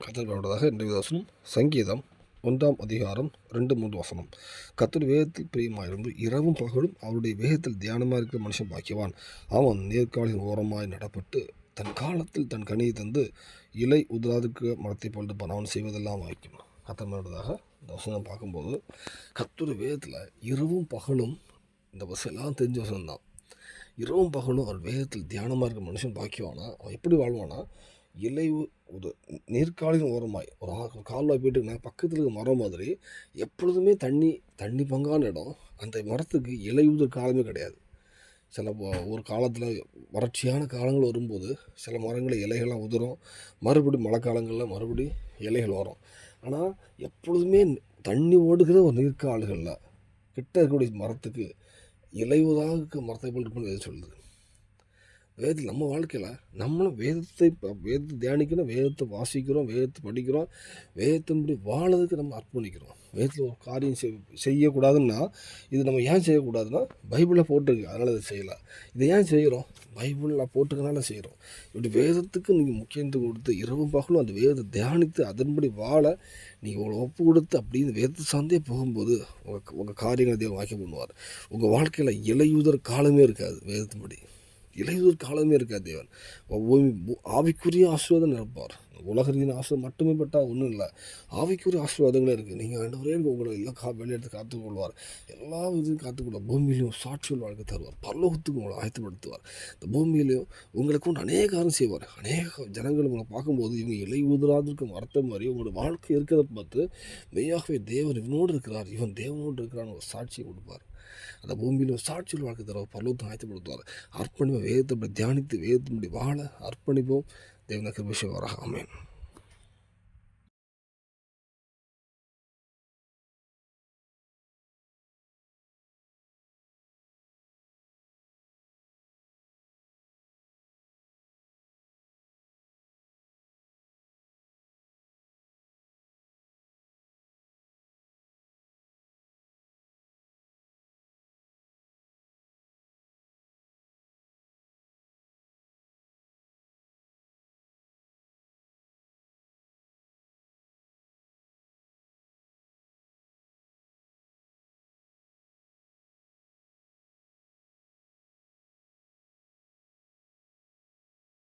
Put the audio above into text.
கர்த்தருடையதாக இன்றைய வசனம் சங்கீதம் 1 அதிகாரம் 2-3 வசனம். கர்த்தர் வேதத்தில் பிரியமாயிருந்து இரவும் பகலும் அவருடைய வேதத்தில் தியானமாக இருக்கிற மனுஷன் பாக்கியவான். அவன் நேர்காலின் ஓரமாய் நடப்பட்டு தன் காலத்தில் தன் கனியை தந்து இலை உதிராதிருக்கிற மரத்தை போன்று அவன் செய்வதெல்லாம் வாய்க்கும். கர்த்தருடையதாக இந்த வசனம் பார்க்கும்போது கர்த்தருடைய வேதத்தில் இரவும் பகலும், இந்த வசனம் எல்லாம் தெரிஞ்ச வசனம் தான். இரவும் பகலும் அவர் வேதத்தில் தியானமாக இருக்கிற மனுஷன் பாக்கியவானா. அவன் எப்படி வாழ்வானா, இலை ஒரு நீர்க்காலின் ஓரமாய் ஒரு கால்வாய் போயிட்டுன்னா பக்கத்தில் இருக்க மரம் மாதிரி எப்பொழுதுமே தண்ணி பங்கான இடம். அந்த மரத்துக்கு இலையுதிர் காலமே கிடையாது. ஒரு காலத்தில் வறட்சியான காலங்கள் வரும்போது சில மரங்கள் இலைகள்லாம் உதிரும், மறுபடியும் மழை காலங்களில் மறுபடியும் இலைகள் வரும். ஆனால் எப்பொழுதுமே தண்ணி ஓடுகிற ஒரு நீர்க்கால்களில் கிட்ட இருக்கக்கூடிய மரத்துக்கு இலையுதாக மரத்தை போல் இருக்குன்னு எது சொல்லுது. வேதத்தில் நம்ம வாழ்க்கையில் நம்மளும் வேதத்தை தியானிக்கணும், வேதத்தை வாசிக்கிறோம், வேதத்தை படிக்கிறோம், வேதத்தின்படி வாழறதுக்கு நம்ம அர்ப்பணிக்கிறோம். வேதத்தில் ஒரு காரியம் செய்யக்கூடாதுன்னா இது நம்ம ஏன் செய்யக்கூடாதுன்னா பைபிளில் போட்டிருக்கு, அதனால் அதை செய்யலாம். இதை ஏன் செய்கிறோம், பைபிளில் போட்டுக்கனால செய்கிறோம். இப்படி வேதத்துக்கு நீங்கள் முக்கியத்துவம் கொடுத்து இரவும் பகலும் அந்த வேதத்தை தியானித்து அதன்படி வாழ நீங்கள் உங்களை ஒப்பு கொடுத்து அப்படி இந்த வேதத்தை சார்ந்தே போகும்போது உங்கள் காரியங்களை தேவன் வாக்கியம் பண்ணுவார். உங்கள் வாழ்க்கையில் இலையுதர் காலமே இருக்காது. வேதத்தின்படி இலையுதிர் காலமே இருக்காது. தேவன் ஆவிக்குரிய ஆசீர்வாதம் நிரப்பார். உலக ரீதியான ஆசீர்வாதம் மட்டுமே பட்டால் ஒன்றும் இல்லை, ஆவிக்குரிய ஆசீர்வாதங்களே இருக்குது. நீங்கள் ஆண்டவரே உங்களை எல்லாம் வெளியெடுத்து காத்துக்கொள்வார், எல்லா இதுவும் காத்துக்கொள்வார். பூமியிலையும் சாட்சிகள் வாழ்க்கை தருவார், பரலோகத்துக்கு உங்களை ஆயத்தப்படுத்துவார். இந்த பூமியிலையும் உங்களுக்கு கொண்டு அநேக காரம் செய்வார். அநேக ஜனங்கள் உங்களை பார்க்கும்போது இவங்க இலை ஊதுறாதுக்கு மரத்த மாதிரி உங்களோட வாழ்க்கை இருக்கிறத பார்த்து மெய்யாகவே தேவன் இவனோடு இருக்கிறார், இவன் தேவனோடு இருக்கிறான்னு ஒரு சாட்சியை கொடுப்பார். அந்த பூமியில் சாட்சியில் வாழ்க்கை தர பரலோகத்தை ஆயத்தப்படுத்துவார். அர்ப்பணிப்போம், வேதத்தை தியானித்து வேதத்தின்படி வாழ அர்ப்பணிப்போம். தேவனுக்கு விஷயம் வராக. ஆமென்.